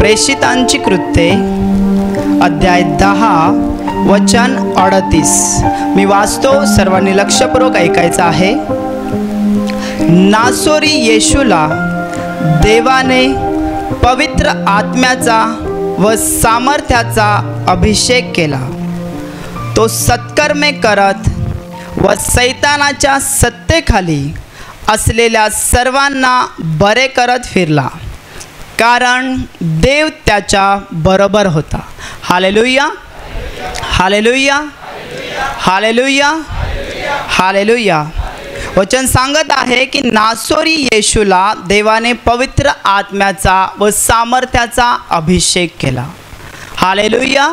प्रेषितांची कृत्ये अध्याय 10 वचन 38 मी वाचतो, सर्वांनी लक्षपूर्वक ऐकायचं आहे। नासोरी येशूला देवाने पवित्र आत्म्याचा व सामर्थ्याचा अभिषेक केला। तो सत्कर्मे करत व सैतानाच्या सत्तेखाली असलेल्या सर्वांना बरे करत फिरला, कारण देव त्याच्या बरोबर होता। Hallelujah, hallelujah, hallelujah, hallelujah. वचन सांगत आहे की नासोरी येशूला देवाने पवित्र आत्म्याचा व सामर्थ्याचा अभिषेक केला। Hallelujah,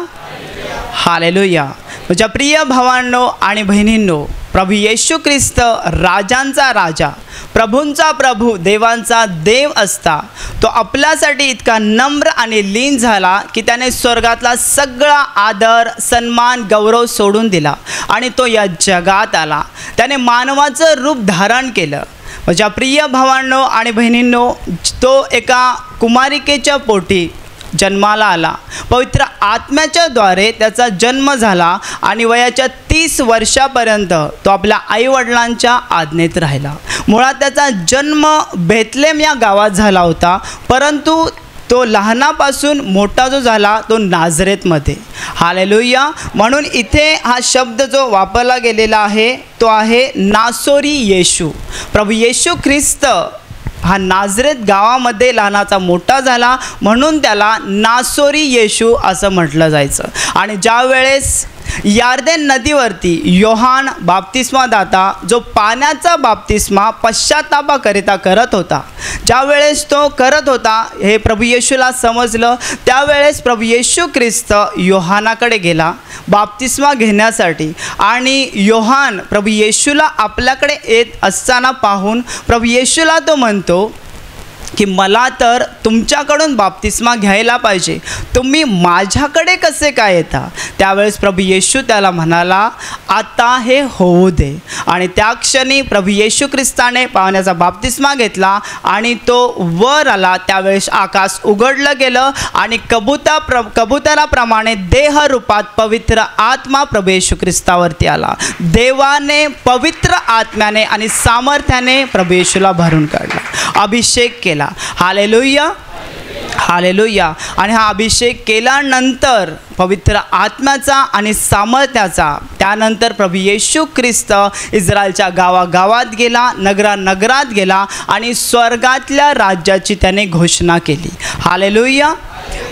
hallelujah. माझ्या प्रिय भावांनो आणि बहिणींनो, प्रभू येशू ख्रिस्त राजांचा राजा, प्रभूंचा प्रभू, देवांचा देव असता तो आपल्यासाठी इतका नम्र आणि लीन झाला की त्याने स्वर्गातला सगळा आदर, सन्मान, गौरव सोडून दिला आणि तो या जगात आला। त्याने मानवाचं रूप धारण केलं। माझ्या प्रिय भावांनो आणि बहिणींनो, तो एका कुमारिकेच्या पोटी जन्माला आला। पवित्र आत्म्याच्या द्वारे त्याचा जन्म झाला आणि वयाच्या 30 वर्षापर्यंत तो आपल्या आईवडिलांच्या आज्ञेत राहिला। मुळात त्याचा जन्म बेथलेम या गावात झाला होता, परंतु तो लहानापासून मोठा जो झाला तो नाझरेतमध्ये। हालेलुया। म्हणून इथे हा शब्द जो वापरला गेलेला आहे तो आहे नासोरी येशू। प्रभू येशू ख्रिस्त हा नाझरेत गावामध्ये लहानाचा मोठा झाला, म्हणून त्याला नासोरी येशू असं म्हटलं जायचं। आणि ज्या वेळेस यार्देन नदीवरती योहान बाप्तिस्मादाता जो पाण्याचा बाप्तिस्मा पश्चातापाकरिता करत होता, ज्या वेळेस तो करत होता हे प्रभू येशूला समजलं, त्यावेळेस प्रभू येशू ख्रिस्त योहानाकडे गेला बाप्तिस्मा घेण्यासाठी। आणि योहान प्रभू येशूला आपल्याकडे येत असताना पाहून प्रभू येशूला तो म्हणतो की मला तर तुमच्याकडून बाप्तिस्मा घ्यायला पाहिजे, तुम्ही माझ्याकडे कसे काय येता? त्यावेळेस प्रभू येशू त्याला म्हणाला, आता हे होऊ दे। आणि त्या क्षणी प्रभू येशू ख्रिस्ताने पाण्याचा बाप्तिस्मा घेतला आणि तो वर आला। त्यावेळेस आकाश उघडलं गेलं आणि कबुतराप्रमाणे देहरूपात पवित्र आत्मा प्रभू येशू ख्रिस्तावरती आला। देवाने पवित्र आत्म्याने आणि सामर्थ्याने प्रभू येशूला भरून काढला, अभिषेक केला। Hallelujah, hallelujah. आणि हा अभिषेक केल्यानंतर पवित्र आत्म्याचा आणि सामर्थ्याचा, त्यानंतर प्रभू येशू ख्रिस्त इस्रायलच्या गावागावात गेला, नगरात गेला आणि स्वर्गातल्या राज्याची त्याने घोषणा केली। Hallelujah,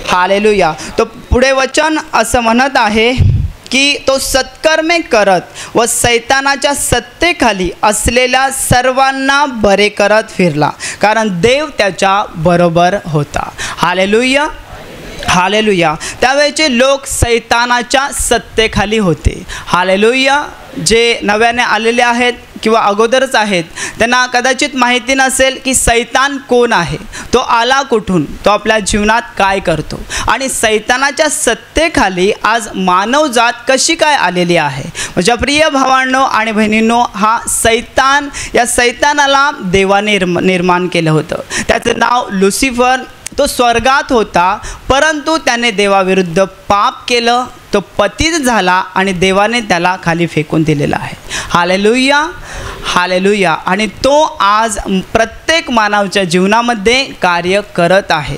hallelujah. तो पुढे वचन असं म्हणत आहे की तो सत्कर्मे करत व सैतानाच्या सत्तेखाली असलेल्या सर्वांना बरे करत फिरला, कारण देव त्याच्या बरोबर होता। Hallelujah, hallelujah. त्यावेळेचे लोक सैतानाच्या सत्तेखाली होते। हालेलुया। जे नव्याने आलेले आहेत किंवा अगोदरच आहेत त्यांना कदाचित माहिती नसेल की सैतान कोण आहे, तो आला कुठून, तो आपल्या जीवनात काय करतो आणि सैतानाच्या सत्तेखाली आज मानवजात कशी काय आलेली आहे। माझ्या प्रिय भावांनो आणि बहिणींनो, हा सैतान, या सैतानाला देवाने निर्माण केलं होतं। त्याचं नाव लुसिफर। तो स्वर्गात होता, परंतु त्याने देवाविरुद्ध पाप केलं, तो पतित झाला आणि देवाने त्याला खाली फेकून दिलेला आहे। Hallelujah, hallelujah. आणि तो आज प्रत्येक मानवाच्या जीवनामध्ये कार्य करत आहे।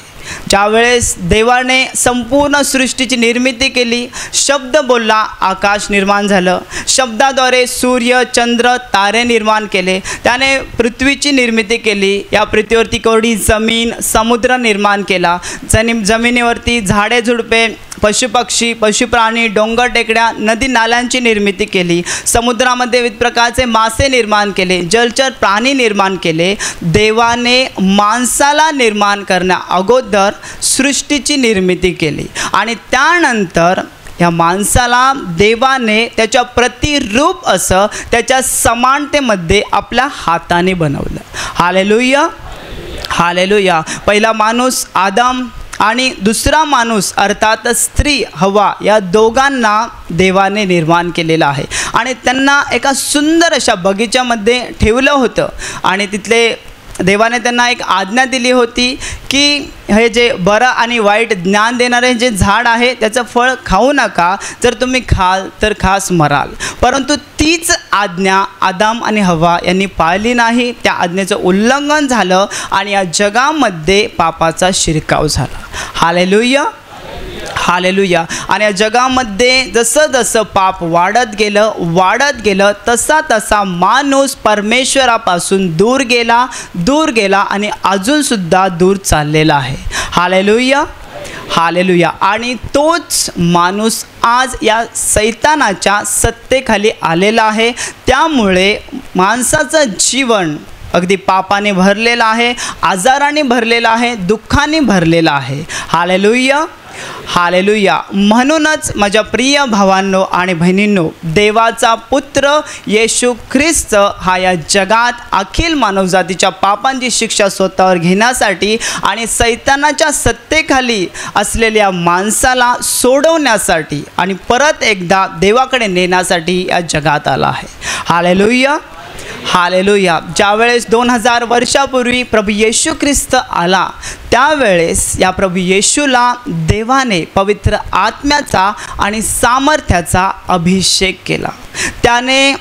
ज्यावेळेस देवाने संपूर्ण सृष्टीची निर्मिती केली, शब्द बोलला, आकाश निर्माण झालं, शब्दाद्वारे सूर्य, चंद्र, तारे निर्माण केले, त्याने पृथ्वीची निर्मिती केली, या पृथ्वीवरती कोरडी जमीन, समुद्र निर्माण केला, जमिनीवरती झाडे झुडपे, पशुपक्षी, पशुप्राणी, डोंगर टेकड्या, नदी नाल्यांची निर्मिती केली, समुद्रामध्ये विविध प्रकारचे मासे निर्माण केले, जलचर प्राणी निर्माण केले। देवाने माणसाला निर्माण करण्या अगोदर सृष्टीची निर्मिती केली आणि त्यानंतर या माणसाला देवाने त्याच्या प्रतिरूप असं त्याच्या समानतेमध्ये आपल्या हाताने बनवलं। Hallelujah, hallelujah. पहिला माणूस आदम आणि दुसरा माणूस अर्थात स्त्री हवा, या दोघांना देवाने निर्माण केलेलं आहे आणि त्यांना एका सुंदर अशा बगीच्यामध्ये ठेवलं होतं आणि तिथले देवाने त्यांना एक आज्ञा दिली होती की हे जे बरं आणि वाईट ज्ञान देणारे जे झाड आहे त्याचं फळ खाऊ नका, जर तुम्ही खाल तर खास मराल. परंतु तीच आज्ञा आदाम आणि हव्वा यांनी पाळली नाही. त्या आज्ञेचं उल्लंघन झालं आणि या जगामध्ये पापाचा शिरकाव झाला. Hallelujah, hallelujah. आणि या जगामध्ये जसं जसं पाप वाढत गेलं तसा तसा माणूस परमेश्वरापासून दूर गेला आणि अजूनसुद्धा दूर चाललेला आहे. Hallelujah, hallelujah. आणि तोच माणूस आज या सैतानाच्या सत्तेखाली आलेला आहे. त्यामुळे माणसाचं जीवन अगदी पापाने भरलेलं आहे, आजाराने भरलेलं आहे, दुःखाने भरलेलं आहे. Hallelujah, hallelujah. म्हणूनच माझ्या प्रिय भावांनो आणि बहिणींनो, देवाचा पुत्र येशू ख्रिस्त हा या जगात अखिल मानवजातीच्या पापांची शिक्षा स्वतःवर घेण्यासाठी आणि सैतानाच्या सत्तेखाली असलेल्या माणसाला सोडवण्यासाठी आणि परत एकदा देवाकडे नेण्यासाठी या जगात आला आहे. Hallelujah, hallelujah. ज्यावेळेस 2000 वर्षापूर्वी प्रभू येशू ख्रिस्त आला, त्यावेळेस या प्रभू येशूला देवाने पवित्र आत्म्याचा आणि सामर्थ्याचा अभिषेक केला. त्याने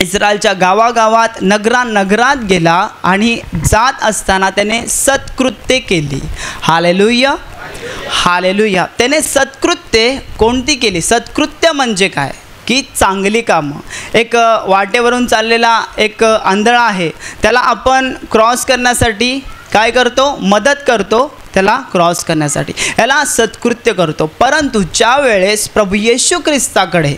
इस्रायलच्या गावागावात नगरात गेला आणि जात असताना त्याने सत्कृत्ये केली. Hallelujah, hallelujah. त्याने सत्कृत्ये कोणती केली? सत्कृत्य म्हणजे काय की चांगली कामं. एक वाटेवरून चाललेला एक आंधळा आहे, त्याला आपण क्रॉस करण्यासाठी काय करतो? मदत करतो त्याला क्रॉस करण्यासाठी, याला सत्कृत्य करतो. परंतु ज्यावेळेस प्रभू येशू ख्रिस्ताकडे,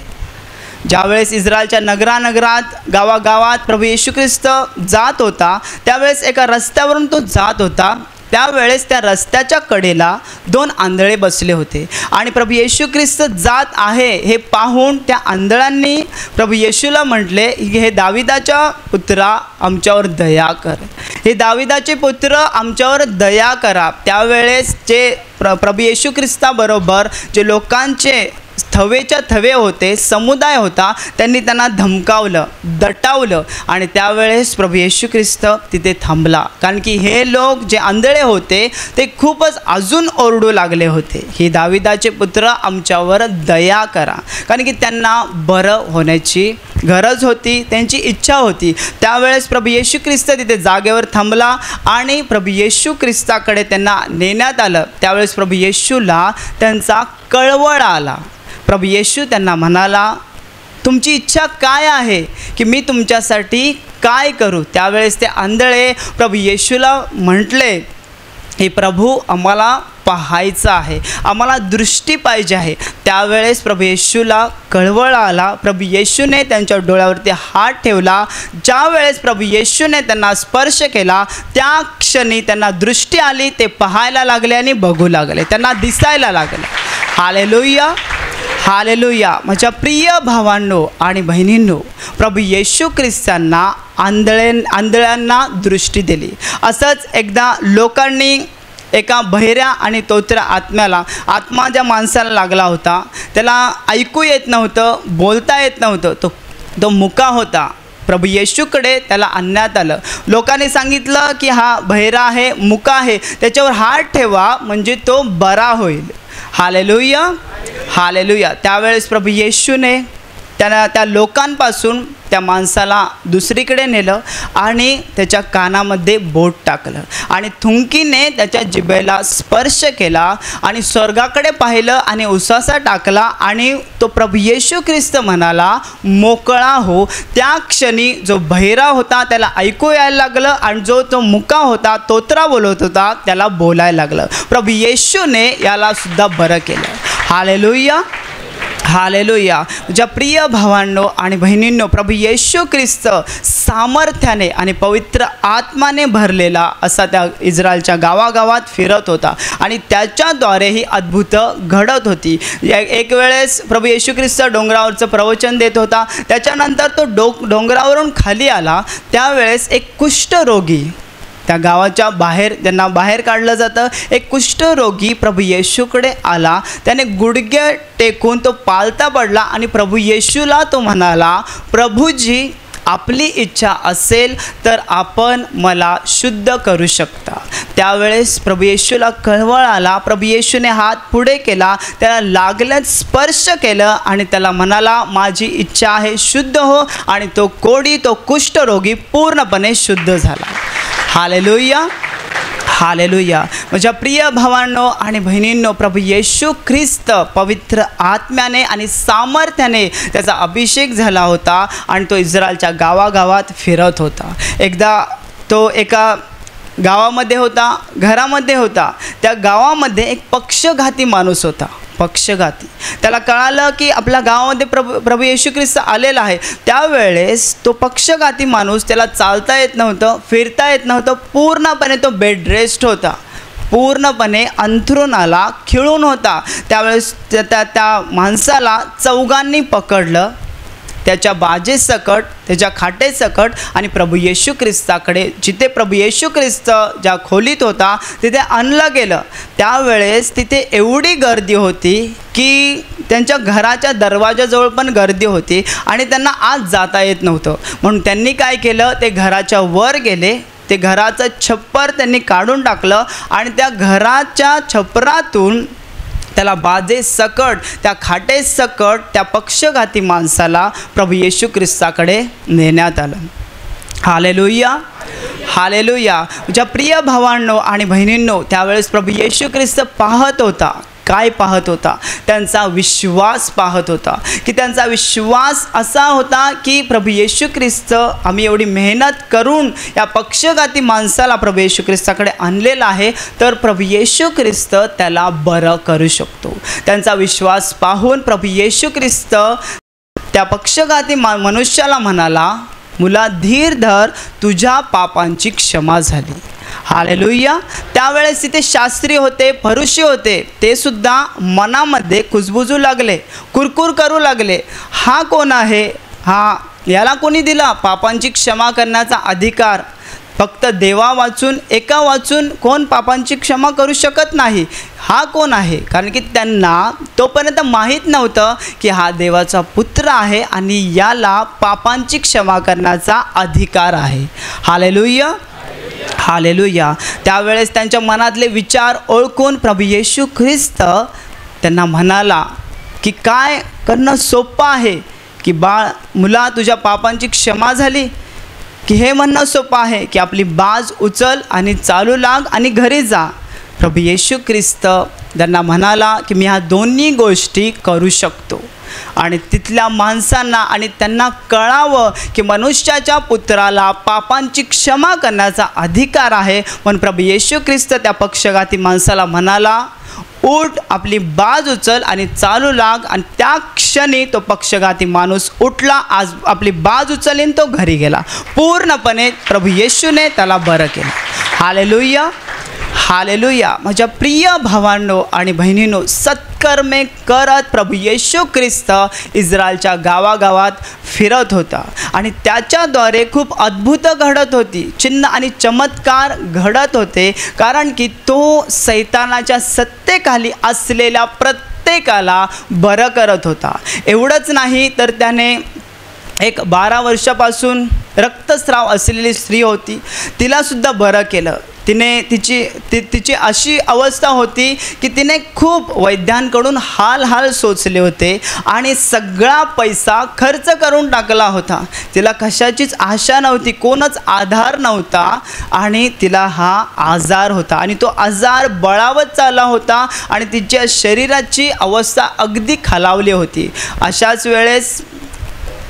ज्यावेळेस इस्रायलच्या नगरात गावागावात प्रभू येशू ख्रिस्त जात होता, त्यावेळेस एका रस्त्यावरून तो जात होता. त्यावेळेस त्या रस्त्याच्या कडेला 2 आंधळे बसले होते आणि प्रभू येशू ख्रिस्त जात आहे हे पाहून त्या आंधळांनी प्रभू येशूला म्हटले, हे दाविदाच्या पुत्रा आमच्यावर दया कर, हे दाविदाचे पुत्र आमच्यावर दया करा. त्यावेळेस जे प्रभू येशू ख्रिस्ताबरोबर जे लोकांचे थवेच्या थवे होते, समुदाय होता, त्यांनी त्यांना धमकावलं, दटावलं आणि त्यावेळेस प्रभू येशू ख्रिस्त तिथे थांबला. कारण की हे लोक जे आंधळे होते ते खूपच अजून ओरडू लागले होते, ही दाविदाचे पुत्र आमच्यावर दया करा. कारण की त्यांना बरं होण्याची गरज होती, त्यांची इच्छा होती. त्यावेळेस प्रभू येशू ख्रिस्त तिथे जागेवर थांबला आणि प्रभू येशू ख्रिस्ताकडे त्यांना नेण्यात आलं. त्यावेळेस प्रभू येशूला त्यांचा कळवळ आला. प्रभू येशू त्यांना म्हणाला, तुमची इच्छा काय आहे की मी तुमच्यासाठी काय करू? त्यावेळेस ते आंधळे प्रभू येशूला म्हटले, हे प्रभू आम्हाला पाहायचं आहे, आम्हाला दृष्टी पाहिजे आहे. त्यावेळेस प्रभू येशूला कळवळ आला. प्रभू येशूने त्यांच्या डोळ्यावरती हात ठेवला. ज्यावेळेस प्रभू येशूने त्यांना स्पर्श केला, त्या क्षणी त्यांना दृष्टी आली, ते पाहायला लागले आणि बघू लागले, त्यांना दिसायला लागले. Hallelujah, hallelujah. माझ्या प्रिय भावांनो आणि बहिणींनो, प्रभू येशू ख्रिस्तांना आंधळ्यांना दृष्टी दिली. असंच एकदा लोकांनी एका बहिऱ्या आणि तोत्र्या आत्मा ज्या माणसाला लागला होता, त्याला ऐकू येत नव्हतं, बोलता येत नव्हतं, तो मुका होता. प्रभू येशूकडे त्याला आणण्यात आलं. लोकांनी सांगितलं की हा बहिरा आहे, मुका आहे, त्याच्यावर हात ठेवा म्हणजे तो बरा होईल. Hallelujah, hallelujah. त्यावेळेस प्रभू येशूने त्या लोकांपासून त्या माणसाला दुसरीकडे नेलं आणि त्याच्या कानामध्ये बोट टाकलं आणि थुंकीने त्याच्या जिभेला स्पर्श केला आणि स्वर्गाकडे पाहिलं आणि उसासा टाकला आणि तो प्रभू येशू ख्रिस्त म्हणाला, मोकळा हो. त्या क्षणी जो बहिरा होता त्याला ऐकू यायला लागलं आणि जो तो मुका होता, तोत्रा बोलत होता, त्याला बोलायला लागलं. प्रभू येशूने याला सुद्धा बरं केलं. Hallelujah, hallelujah. ज्या प्रिय भावांनो आणि बहिणींनो, प्रभू येशू ख्रिस्त सामर्थ्याने आणि पवित्र आत्माने भरलेला असा त्या इस्रायलच्या गावागावात फिरत होता आणि त्याच्याद्वारे ही अद्भुतं घडत होती. एक वेळेस प्रभू येशू ख्रिस्त डोंगरावरचं प्रवचन देत होता. त्याच्यानंतर तो डोंगरावरून खाली आला. त्यावेळेस एक कुष्ठरोगी, त्या गावाच्या बाहेर ज्यांना बाहेर काढलं जातं, एक कुष्ठरोगी प्रभू येशूकडे आला. त्याने गुडघे टेकून तो पालता पडला आणि प्रभू येशूला तो म्हणाला, प्रभूजी आपली इच्छा असेल तर आपण मला शुद्ध करू शकता. त्यावेळेस प्रभू येशूला कळवळ आला. प्रभू येशूने हात पुढे केला, त्याला लागलंच स्पर्श केलं आणि त्याला म्हणाला, माझी इच्छा आहे, शुद्ध हो. आणि तो कोढी, तो कुष्ठरोगी पूर्णपणे शुद्ध झाला. Hallelujah, hallelujah. माझ्या प्रिय भावांनो आणि बहिणींनो, प्रभू येशू ख्रिस्त पवित्र आत्म्याने आणि सामर्थ्याने त्याचा अभिषेक झाला होता आणि तो इस्रायलच्या गावागावात फिरत होता. एकदा तो एका गावामध्ये होता, घरामध्ये होता. त्या गावामध्ये एक पक्षघाती माणूस होता. पक्षघाती. त्याला कळालं की आपल्या गावामध्ये प्रभू येशू ख्रिस्त आलेला आहे. त्यावेळेस तो पक्षघाती माणूस, त्याला चालता येत नव्हतं, फिरता येत नव्हतं, पूर्णपणे तो बेड रेस्ट होता, पूर्णपणे अंथरुणाला खिळून होता. त्यावेळेस त्या माणसाला चौघांनी पकडलं, त्याच्या बाजेसकट, त्याच्या खाटेसकट आणि प्रभू येशू ख्रिस्ताकडे, जिथे प्रभू येशू ख्रिस्त ज्या खोलीत होता तिथे आणलं गेलं. त्यावेळेस तिथे एवढी गर्दी होती की त्यांच्या घराच्या दरवाजाजवळ पण गर्दी होती आणि त्यांना आत जाता येत नव्हतं. म्हणून त्यांनी काय केलं, ते घराच्या वर गेले, ते घराचं छप्पर त्यांनी काढून टाकलं आणि त्या घराच्या छपरातून त्याला बाजेसकट, त्या खाटेसकट त्या पक्षघाती माणसाला प्रभू येशू ख्रिस्ताकडे नेण्यात आलं. Hallelujah, hallelujah. माझ्या प्रिय भावांनो आणि बहिणींनो, त्यावेळेस प्रभू येशू ख्रिस्त पाहत होता. काय पाहत होता? त्यांचा विश्वास पाहत होता. की त्यांचा विश्वास असा होता की प्रभू येशू ख्रिस्त, आम्ही एवढी मेहनत करून या पक्षघाती माणसाला प्रभू येशू ख्रिस्ताकडे आणलेला आहे, तर प्रभू येशू ख्रिस्त त्याला बरं करू शकतो. त्यांचा विश्वास पाहून प्रभू येशू ख्रिस्त त्या पक्षघाती मनुष्याला म्हणाला, मुला धीर धर, तुझ्या पापांची क्षमा झाली. हालेलुया. त्यावेळेस तिथे शास्त्री होते, फरुशी होते, ते सुद्धा मनामध्ये कुजबुजू लागले, कुरकुर करू लागले, हा कोण आहे? याला कोणी दिला पापांची क्षमा करण्याचा अधिकार? फक्त देवा वाचून, एका वाचून कोण पापांची क्षमा करू शकत नाही. हा कोण आहे? कारण की त्यांना तोपर्यंत माहीत नव्हतं की हा देवाचा पुत्र आहे आणि याला पापांची क्षमा करण्याचा अधिकार आहे. Hallelujah, hallelujah. त्यावेळेस त्यांच्या मनातले विचार ओळखून प्रभू येशू ख्रिस्त त्यांना म्हणाला की काय करणं सोपं आहे की बाळ, मुला तुझ्या पापांची क्षमा झाली? की हे म्हणणं सोपं आहे की आपली बाज उचल आणि चालू लाग आणि घरी जा? प्रभू येशू ख्रिस्त त्यांना म्हणाला की मी ह्या दोन्ही गोष्टी करू शकतो. आणि तिथल्या माणसांना आणि त्यांना कळावं की मनुष्याच्या पुत्राला पापांची क्षमा करण्याचा अधिकार आहे. पण प्रभू येशू ख्रिस्त त्या पक्षघाती माणसाला म्हणाला, उठ, आपली बाज उचल आणि चालू लाग. आणि त्या क्षणी तो पक्षघाती माणूस उठला, आज आपली बाज उचलीन, तो घरी गेला. पूर्णपणे प्रभू येशूने त्याला बरं केलं. Hallelujah, hallelujah. माझ्या प्रिय भावांनो आणि बहिणींनो, सत्कर्मे करत प्रभू येशू ख्रिस्त इस्रायलच्या गावागावात फिरत होता आणि त्याच्याद्वारे खूप अद्भुत घडत होती, चिन्ह आणि चमत्कार घडत होते. कारण की तो सैतानाच्या सत्तेखाली असलेल्या प्रत्येकाला बरं करत होता. एवढंच नाही तर त्याने एक 12 वर्षापासून रक्तस्राव असलेली स्त्री होती, तिलासुद्धा बरं केलं. तिची अशी अवस्था होती की तिने खूप वैद्यांकडून हाल सोचले होते आणि सगळा पैसा खर्च करून टाकला होता. तिला कशाचीच आशा नव्हती, कोणच आधार नव्हता आणि तिला हा आजार होता आणि तो आजार बळावत चालला होता आणि तिच्या शरीराची अवस्था अगदी खालावली होती. अशाच वेळेस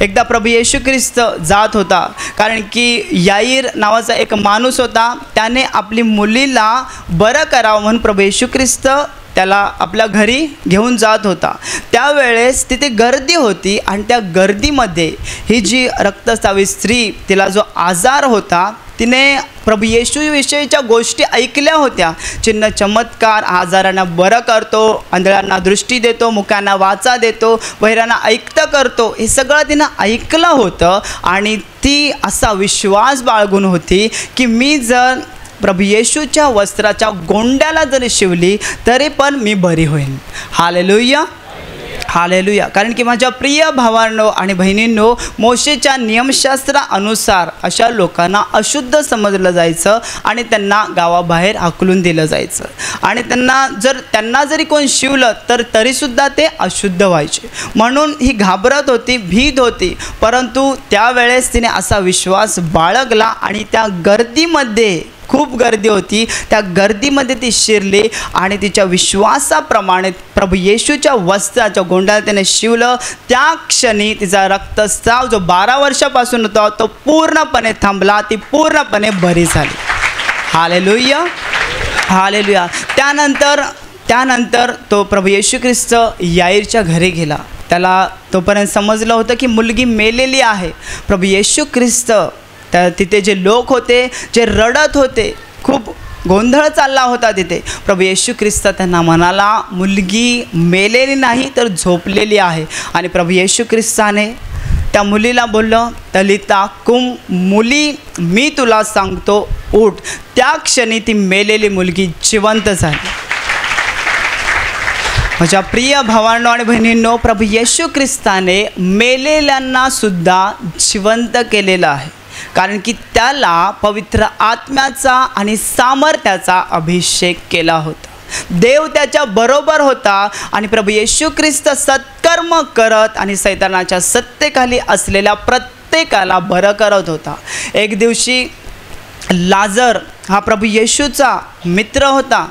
एकदा प्रभू येशू ख्रिस्त जात होता, कारण की याईर नावाचा एक माणूस होता, त्याने आपली मुलीला बरं करावं म्हणून प्रभू येशू ख्रिस्त त्याला आपल्या घरी घेऊन जात होता. त्यावेळेस तिथे गर्दी होती आणि त्या गर्दीमध्ये ही जी रक्तस्रावी स्त्री, तिला जो आजार होता, तिने प्रभू येशूविषयीच्या गोष्टी ऐकल्या होत्या. चिन्ह चमत्कार, आजारांना बरं करतो, आंधळ्यांना दृष्टी देतो, मुक्यांना वाचा देतो, बहिरांना ऐकतं करतो, हे सगळं तिनं ऐकलं होतं आणि ती असा विश्वास बाळगून होती की मी जर प्रभू येशूच्या वस्त्राच्या गोंड्याला जरी शिवली तरी पण मी बरी होईन. Hallelujah, hallelujah. कारण की माझ्या प्रिय भावांनो आणि बहिणींनो, मोशेच्या नियमशास्त्रानुसार अशा लोकांना अशुद्ध समजलं जायचं आणि त्यांना गावाबाहेर हाकलून दिलं जायचं आणि त्यांना जरी कोण शिवलं तर तरीसुद्धा ते अशुद्ध व्हायचे. म्हणून ही घाबरत होती, भीत होती. परंतु त्यावेळेस तिने असा विश्वास बाळगला आणि त्या गर्दीमध्ये, खूप गर्दी होती, त्या गर्दीमध्ये ती शिरली आणि तिच्या विश्वासाप्रमाणे प्रभू येशूच्या वस्त्राच्या गोंडाला त्याने शिवलं. त्या क्षणी तिचा रक्तस्राव जो 12 वर्षापासून होता तो पूर्णपणे थांबला. ती पूर्णपणे बरी झाली. Hallelujah, hallelujah. त्यानंतर तो प्रभू येशू ख्रिस्त याईरच्या घरी गेला. त्याला तोपर्यंत समजलं होतं की मुलगी मेलेली आहे. प्रभू येशू ख्रिस्त तिथे जे लोक होते, जे रडत होते, खूप गोंधळ चालला होता तिथे. प्रभू येशू ख्रिस्त त्यांना म्हणाला, मुलगी मेलेली नाही तर झोपलेली आहे. आणि प्रभू येशू ख्रिस्ताने त्या मुलीला बोललं, तलिता कुम, मुली मी तुला सांगतो उठ. त्या क्षणी ती मेलेली मुलगी जिवंत झाली. माझ्या प्रिय भावांनो आणि बहिणींनो, प्रभू येशू ख्रिस्ताने मेलेल्यांना सुद्धा जिवंत केलेलं आहे. कारण की त्याला पवित्र आत्म्याचा आणि सामर्थ्याचा अभिषेक केला होता. देव त्याच्या बरोबर होता आणि प्रभू येशू ख्रिस्त सत्कर्म करत आणि सैतानाच्या सत्तेखाली असलेल्या प्रत्येकाला बरं करत होता. एक दिवशी लाजर हा प्रभू येशूचा मित्र होता,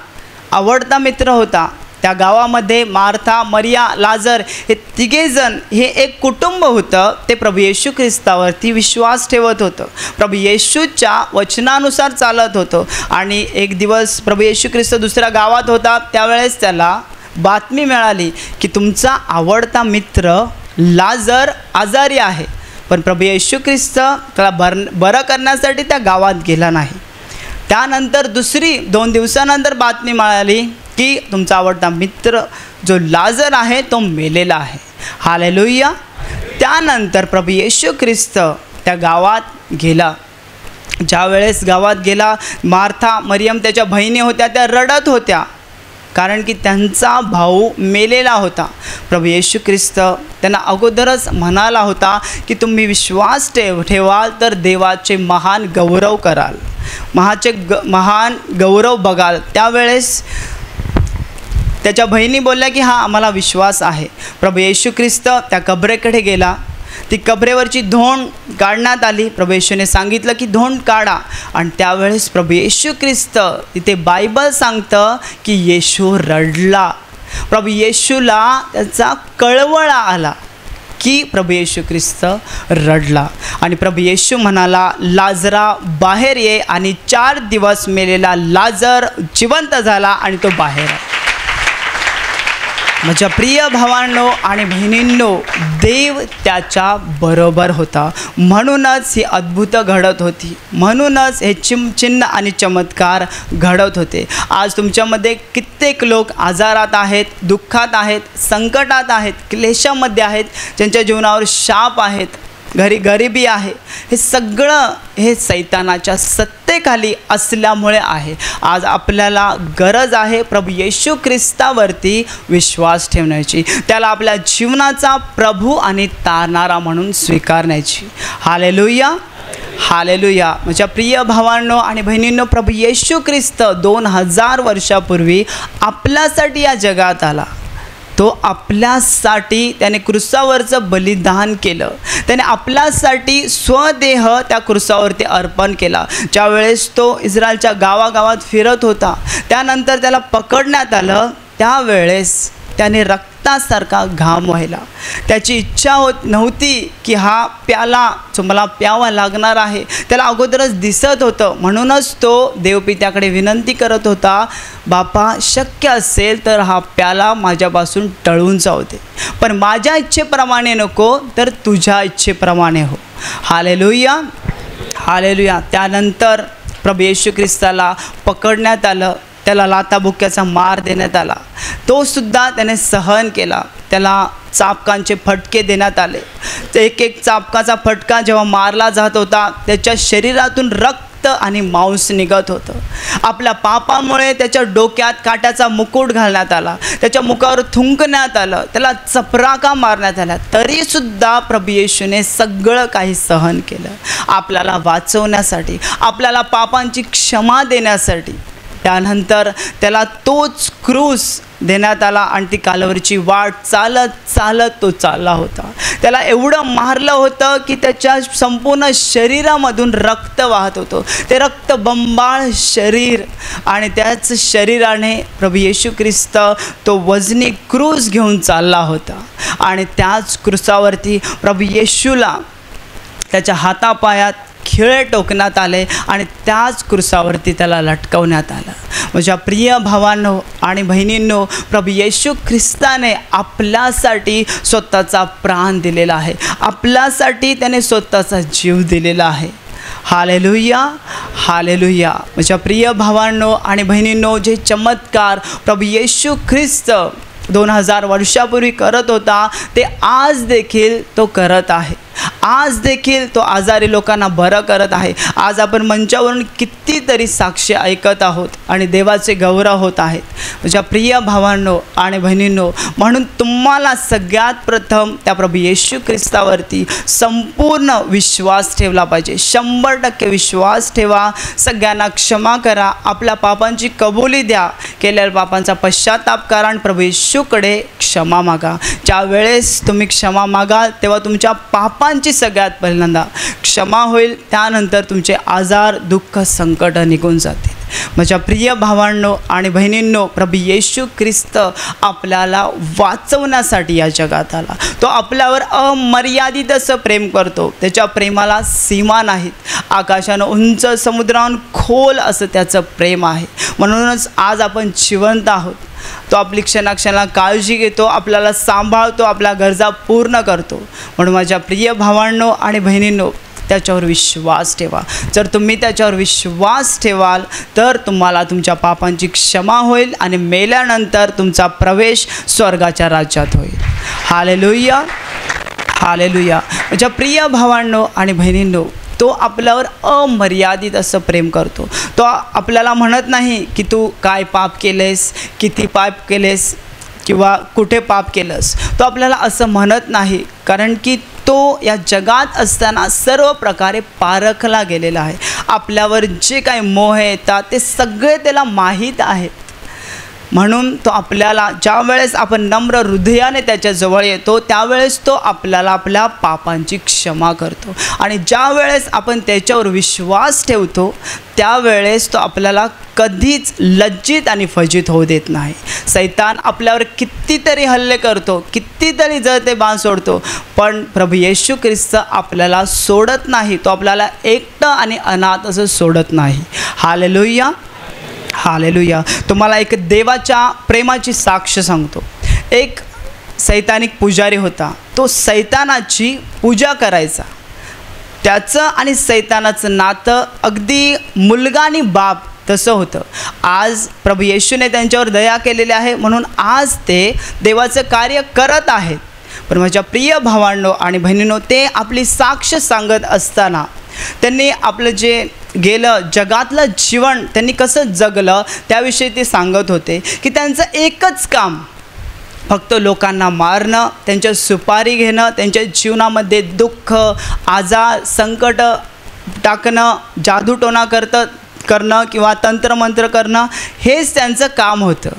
आवडता मित्र होता. त्या गावामध्ये मार्था, मरिया, लाजर हे तिघेजण हे एक कुटुंब होतं. ते प्रभू येशू ख्रिस्तावरती विश्वास ठेवत होतं, प्रभू येशूच्या वचनानुसार चालत होतं. आणि एक दिवस प्रभू येशू ख्रिस्त दुसऱ्या गावात होता. त्यावेळेस त्याला बातमी मिळाली की तुमचा आवडता मित्र लाजर आजारी आहे. पण प्रभू येशू ख्रिस्त त्याला बरं करण्यासाठी त्या गावात गेला नाही. त्यानंतर 2 दिवसानंतर बातमी मिळाली की तुमचा आवडता मित्र जो लाजर आहे तो मेलेला आहे. हालेलुया. त्यानंतर प्रभू येशू ख्रिस्त त्या गावात गेला. ज्या वेळेस गावात गेला, मार्था, मरियम त्याच्या बहिणी होत्या, त्या रडत होत्या कारण की त्यांचा भाऊ मेलेला होता. प्रभू येशू ख्रिस्त त्यांना अगोदरच म्हणाला होता की तुम्ही विश्वास ठेवाल तर देवाचे महान गौरव कराल, महान गौरव बघाल. त्यावेळेस त्याच्या बहिणी बोलल्या की हां, आम्हाला विश्वास आहे. प्रभू येशू ख्रिस्त त्या कबरेकडे गेला. ती कबरेवरची धोंड काढण्यात आली. प्रभू येशूने सांगितलं की धोंड काढा. आणि त्यावेळेस प्रभू येशू ख्रिस्त, तिथे बायबल सांगतं की येशू रडला. प्रभू येशूला त्याचा कळवळा आला की प्रभू येशू ख्रिस्त रडला. आणि प्रभू येशू म्हणाला, लाजरा बाहेर ये. आणि 4 दिवस मेलेला लाजर जिवंत झाला आणि तो बाहेर आला. माझ्या प्रिय भावांनो आणि बहिणींनो, देव त्याच्या बरोबर होता. म्हणूनच ही अद्भुत घडत होती. म्हणूनच हे चिन्ह आणि चमत्कार घडत होते. आज तुमच्यामध्ये कित्येक लोक आजारात आहेत, दुःखात आहेत, संकटात आहेत, क्लेशामध्ये आहेत, ज्यांच्या जीवनावर शाप आहेत, घरी गरिबी आहे. हे सगळं हे सैतानाच्या सत्तेखाली असल्यामुळे आहे. आज आपल्याला गरज आहे प्रभू येशू ख्रिस्तावरती विश्वास ठेवण्याची, त्याला आपल्या जीवनाचा प्रभू आणि तारणारा म्हणून स्वीकारण्याची. Hallelujah, hallelujah. माझ्या प्रिय भावांनो आणि बहिणींनो, प्रभू येशू ख्रिस्त 2000 वर्षापूर्वी आपल्यासाठी या जगात आला. तो आपल्यासाठी त्याने क्रूसावरचं बलिदान केलं. त्याने आपल्यासाठी स्वदेह त्या क्रूसावरती अर्पण केला. ज्यावेळेस तो इस्रायलच्या गावागावात फिरत होता, त्यानंतर त्याला पकडण्यात आलं, त्यावेळेस त्याने रक्तासारखा घाम व्हायला. त्याची इच्छा नव्हती की हा प्याला जो मला प्यावा लागणार आहे, त्याला अगोदरच दिसत होतं. म्हणूनच तो देवपित्याकडे विनंती करत होता, बापा शक्य असेल तर हा प्याला माझ्यापासून टळून जाऊ दे, पण माझ्या इच्छेप्रमाणे नको तर तुझ्या इच्छेप्रमाणे हो. Hallelujah, hallelujah. त्यानंतर प्रभू येशू ख्रिस्ताला पकडण्यात आलं. त्याला लाथाबुक्क्याचा मार देण्यात आला. तो सुद्धा त्याने सहन केला. त्याला चाबकांचे फटके देण्यात आले. एक चाबकाचा फटका जेव्हा मारला जात होता, त्याच्या शरीरातून रक्त रक्त आणि मांस निघत होतं. आपल्या पापामुळे त्याच्या डोक्यात काट्याचा मुकुट घालण्यात आला, त्याच्या मुखावर थुंकण्यात आलं, त्याला चपराका मारण्यात आला, तरीसुद्धा प्रभू येशूने सगळं काही सहन केलं आपल्याला वाचवण्यासाठी, आपल्याला पापांची क्षमा देण्यासाठी. त्यानंतर त्याला तोच क्रूस देण्यात आला आणि ती कालवरीची वाट चालत चालत तो चालला होता. त्याला एवढं मारलं होतं की त्याच्या संपूर्ण शरीरामधून रक्त वाहत होतं. ते रक्तबंबाळ शरीर आणि त्याच शरीराने प्रभू येशू ख्रिस्त तो वजनी क्रूस घेऊन चालला होता. आणि त्याच क्रूसावरती प्रभू येशूला त्याच्या हातापायात खिळे टोकण्यात आले आणि त्याच क्रूसावरती त्याला लटकवण्यात आलं. माझ्या प्रिय भावांनो आणि बहिणींनो, प्रभू येशू ख्रिस्ताने आपल्यासाठी स्वतःचा प्राण दिलेला आहे, आपल्यासाठी त्याने स्वतःचा जीव दिलेला आहे. Hallelujah, hallelujah. माझ्या प्रिय भावांनो आणि बहिणींनो, जे चमत्कार प्रभू येशू ख्रिस्त 2000 वर्षापूर्वी करत होता ते आज देखील तो करत आहे. आज देखील तो आजारी लोकांना बरं करत आहे. आज आपण मंचावरून कितीतरी साक्ष्य ऐकत आहोत आणि देवाचे गौरव होत आहेत. माझ्या प्रिय भावांनो आणि बहिणींनो, म्हणून तुम्हाला सगळ्यात प्रथम त्या प्रभू येशू ख्रिस्तावरती संपूर्ण विश्वास ठेवला पाहिजे. 100% विश्वास ठेवा. सगळ्यांना क्षमा करा, आपल्या पापांची कबुली द्या, केलेल्या पापांचा पश्चाताप करा आणि प्रभू येशूकडे क्षमा मागा. ज्या वेळेस तुम्ही क्षमा मागाल तेव्हा तुमच्या पापांची सगळ्यात पहिल्यांदा क्षमा होईल. त्यानंतर तुमचे आजार, दुःख, संकट निघून जातील. माझ्या प्रिय भावांनो आणि बहिणींनो, प्रभू येशू ख्रिस्त आपल्याला वाचवण्यासाठी या जगात आला. तो आपल्यावर अमर्यादित असं प्रेम करतो. त्याच्या प्रेमाला सीमा नाहीत. आकाशानं उंच, समुद्राहून खोल असं त्याचं प्रेम आहे. म्हणूनच आज आपण जिवंत आहोत. तो आपली क्षणाक्षणाला काळजी घेतो, आपल्याला सांभाळतो, आपल्या गरजा पूर्ण करतो. म्हणून माझ्या प्रिय भावांनो आणि बहिणींनो, त्याच्यावर विश्वास ठेवा. जर तुम्ही त्याच्यावर विश्वास ठेवाल तर तुम्हाला तुमच्या पापांची क्षमा होईल आणि मेल्यानंतर तुमचा प्रवेश स्वर्गाच्या राज्यात होईल. Hallelujah, hallelujah. माझ्या प्रिय भावांनो आणि बहिणींनो, तो आपल्यावर अमर्यादित असं प्रेम करतो. तो आपल्याला म्हणत नाही की तू काय पाप केलेस, किती पाप केलेस किंवा कुठे पाप केलंस. तो आपल्याला असं म्हणत नाही, कारण की तो या जगात असताना सर्व प्रकारे पारखला गेलेला आहे. आपल्यावर जे काही मोह येतात ते सगळे त्याला माहीत आहेत. म्हणून तो आपल्याला, ज्या वेळेस आपण नम्र हृदयाने त्याच्याजवळ येतो त्यावेळेस तो आपल्याला आपल्या पापांची क्षमा करतो. आणि ज्या वेळेस आपण त्याच्यावर विश्वास ठेवतो त्यावेळेस तो आपल्याला कधीच लज्जित आणि फजित होऊ देत नाही. सैतान आपल्यावर कितीतरी हल्ले करतो, कितीतरी जळते बाण सोडतो, पण प्रभू येशू ख्रिस्त आपल्याला सोडत नाही. तो आपल्याला एकटं आणि अनाथ असं सोडत नाही. Hallelujah, hallelujah. तुम्हाला एक देवाच्या प्रेमाची साक्ष सांगतो. एक सैतानिक पुजारी होता. तो सैतानाची पूजा करायचा. त्याचं आणि सैतानाचं नातं अगदी मुलगा आणि बाप तसं होतं. आज प्रभू येशूने त्यांच्यावर दया केलेली आहे म्हणून आज ते देवाचं कार्य करत आहेत. पण माझ्या प्रिय भावांनो आणि बहिणींनो, ते आपली साक्ष सांगत असताना त्यांनी आपलं जे गेलं जगातलं जीवन त्यांनी कसं जगलं त्याविषयी ते सांगत होते की त्यांचं एकच काम फक्त लोकांना मारणं, त्यांच्या सुपारी घेणं, त्यांच्या जीवनामध्ये दुःख, आजार, संकट टाकणं, जादूटोणा करणं किंवा तंत्रमंत्र करणं, हेच त्यांचं काम होतं.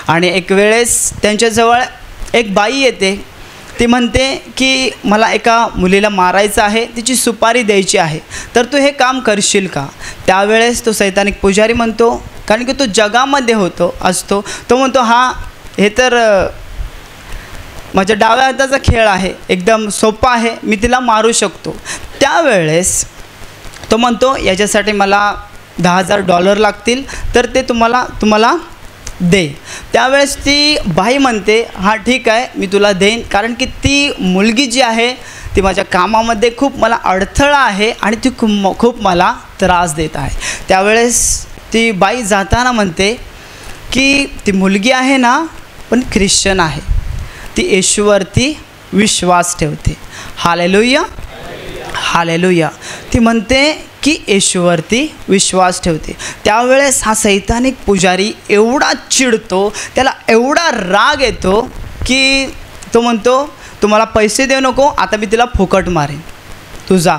आणि एक वेळेस त्यांच्याजवळ एक बाई येते. ती म्हणते की मला एका मुलीला मारायचं आहे, तिची सुपारी द्यायची आहे, तर तू हे काम करशील का? त्यावेळेस तो सैतानिक पुजारी म्हणतो, कारण की तो जगामध्ये असतो, तो म्हणतो हां, हे तर माझ्या डाव्या हाताचा खेळ आहे, एकदम सोपा आहे, मी तिला मारू शकतो. त्यावेळेस तो म्हणतो याच्यासाठी मला $10,000 लागतील, तर ते तुम्हाला दे. त्यावेळेस ती बाई म्हणते हां ठीक आहे, मी तुला देईन, कारण की ती मुलगी जी आहे ती माझ्या कामामध्ये खूप मला अडथळा आहे आणि ती खूप मला त्रास देत आहे. त्यावेळेस ती बाई जाताना म्हणते की ती मुलगी आहे ना, पण ख्रिश्चन आहे, ती येशूवरती विश्वास ठेवते. Hallelujah, hallelujah. ती म्हणते की येशूवरती विश्वास ठेवते. त्यावेळेस हा सैतानिक पुजारी एवढा चिडतो, त्याला एवढा राग येतो की तो म्हणतो, तू मला पैसे देऊ नको, आता मी तिला फुकट मारेन, तू जा.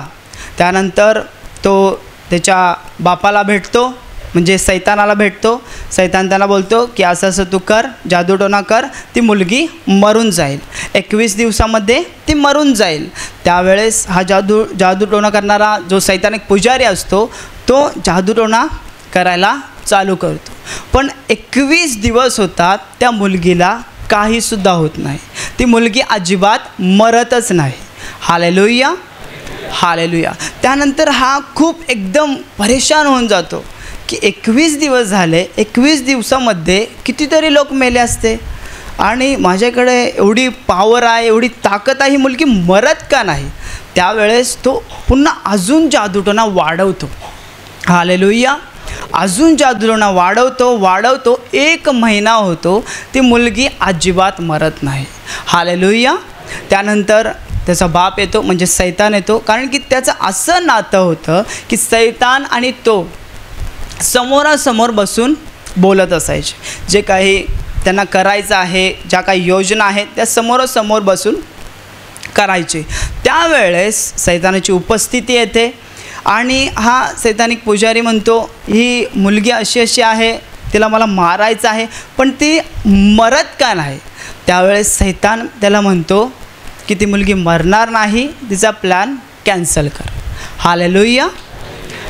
त्यानंतर तो त्याच्या बापाला भेटतो, म्हणजे सैतानाला भेटतो. सैतान त्याला बोलतो की असं असं तू कर, जादूटोणा कर, ती मुलगी मरून जाईल, 21 दिवसामध्ये ती मरून जाईल. त्यावेळेस हा जादूटोणा करणारा जो सैतानिक पुजारी असतो तो जादूटोणा करायला चालू करतो. पण 21 दिवस होतात, त्या मुलगीला काहीसुद्धा होत नाही, ती मुलगी अजिबात मरतच नाही. Hallelujah, hallelujah. त्यानंतर हा खूप एकदम परेशान होऊन जातो की 21 दिवस झाले, 21 दिवसामध्ये कितीतरी लोक मेले असते आणि माझ्याकडे एवढी पॉवर आहे, एवढी ताकद आहे, ही मुलगी मरत का नाही. त्यावेळेस तो पुन्हा अजून जादूटोणा वाढवतो. हालेलुया. अजून जादूटोणा वाढवतो 1 महिना होतो, ती मुलगी अजिबात मरत नाही. हालेलुया. त्यानंतर त्याचा बाप येतो, म्हणजे सैतान येतो, कारण की त्याचं असं नातं होतं की सैतान आणि तो समोरासमोर बसून बोलत असायचे. जे काही त्यांना करायचं आहे, ज्या काही योजना आहेत त्या समोरासमोर बसून करायचे. त्यावेळेस सैतानाची उपस्थिती येते आणि हा सैतानिक पुजारी म्हणतो, ही मुलगी अशी अशी आहे, तिला मला मारायचं आहे, पण ती मरत का नाही. त्यावेळेस सैतान त्याला म्हणतो की ती मुलगी मरणार नाही, तिचा प्लॅन कॅन्सल कर. Hallelujah,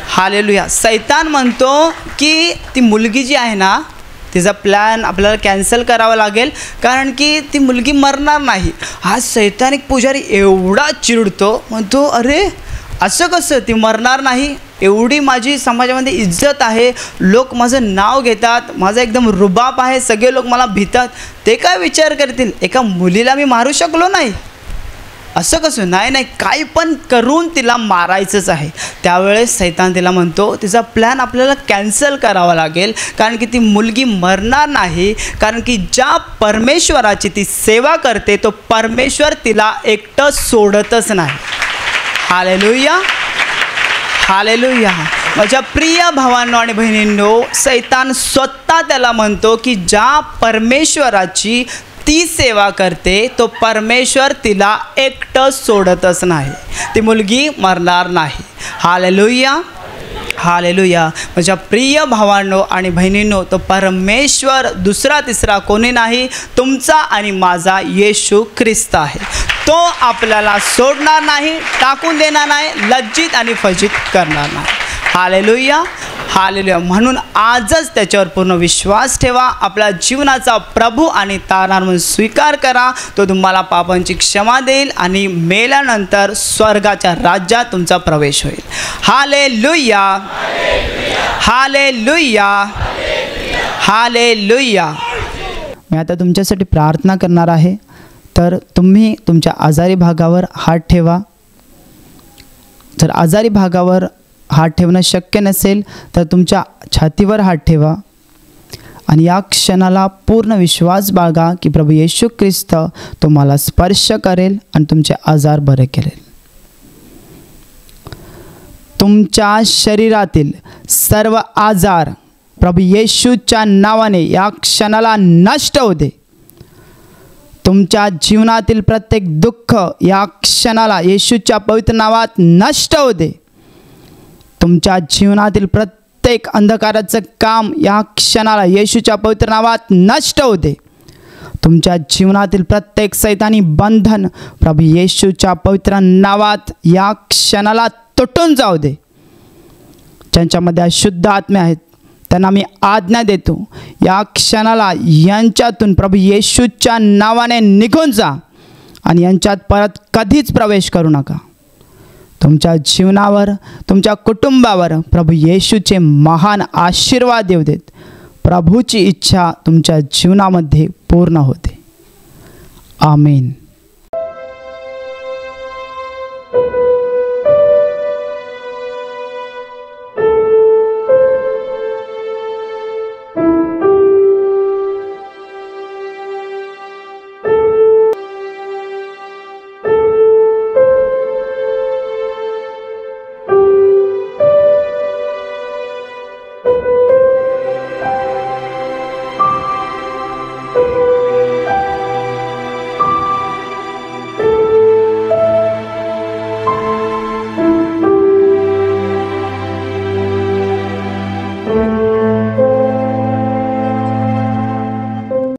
hallelujah. सैतान म्हणतो की ती मुलगी जी आहे ना, तिचा प्लॅन आपल्याला कॅन्सल करावा लागेल, कारण की ती मुलगी मरणार नाही. हा सैतानिक पुजारी एवढा चिडतो, म्हणतो अरे असं कसं, ती मरणार नाही, एवढी माझी समाजामध्ये इज्जत आहे, लोक माझं नाव घेतात, माझा एकदम रुबाब आहे, सगळे लोक मला भितात, ते काय विचार करतील, एका मुलीला मी मारू शकलो नाही, असं कसं, नाही, काही पण करून तिला मारायचंच आहे. त्यावेळेस सैतान तिला म्हणतो, तिचा प्लॅन आपल्याला कॅन्सल करावा लागेल, कारण की ती मुलगी मरणार नाही, कारण की ज्या परमेश्वराची ती सेवा करते तो परमेश्वर तिला एकटं सोडतच नाही. Hallelujah, hallelujah. माझ्या प्रिय भावांनो आणि बहिणींनो, सैतान स्वतः त्याला म्हणतो की ज्या परमेश्वराची ती सेवा करते तो परमेश्वर तिला एकटं सोडतच नाही, ती मुलगी मरणार नाही. Hallelujah, hallelujah. माझ्या प्रिय भावांनो आणि बहिणींनो, तो परमेश्वर दुसरा तिसरा कोणी नाही, तुमचा आणि माझा येशू ख्रिस्त आहे. तो आपल्याला सोडणार नाही, टाकून देणार नाही, लज्जित आणि फजित करणार नाही. Hallelujah, hallelujah. म्हणून आजच त्याच्यावर पूर्ण विश्वास ठेवा, आपल्या जीवनाचा प्रभू आणि तारणार म्हणून स्वीकार करा. तो तुम्हाला पापांची क्षमा देईल आणि मेल्यानंतर स्वर्गाच्या राज्यात तुमचा प्रवेश होईल. Hallelujah, hallelujah, hallelujah. मी आता तुमच्यासाठी प्रार्थना करणार आहे, तर तुम्ही तुमच्या आजारी भागावर हात ठेवा. जर आजारी भागावर हात ठेवणं शक्य नसेल तर तुमच्या छातीवर हात ठेवा आणि या क्षणाला पूर्ण विश्वास बाळगा की प्रभू येशू ख्रिस्त तुम्हाला स्पर्श करेल आणि तुमचे आजार बरे करेल. तुमच्या शरीरातील सर्व आजार प्रभू येशूच्या नावाने या क्षणाला नष्ट होते. तुमच्या जीवनातील प्रत्येक दुःख या क्षणाला येशूच्या पवित्र नावात नष्ट होते. तुमच्या जीवनातील प्रत्येक अंधकाराचं काम या क्षणाला येशूच्या पवित्र नावात नष्ट होते. तुमच्या जीवनातील प्रत्येक सैतानी बंधन प्रभू येशूच्या पवित्र नावात या क्षणाला तुटून जाऊ दे. ज्यांच्यामध्ये अशुद्ध आत्मे आहेत त्यांना मी आज्ञा देतो, या क्षणाला यांच्यातून प्रभू येशूच्या नावाने निघून जा आणि यांच्यात परत कधीच प्रवेश करू नका. तुमच्या जीवनावर, तुमच्या कुटुंबावर प्रभू येशूचे महान आशीर्वाद येऊ देत. प्रभूची इच्छा तुमच्या जीवनामध्ये पूर्ण होते. आमेन.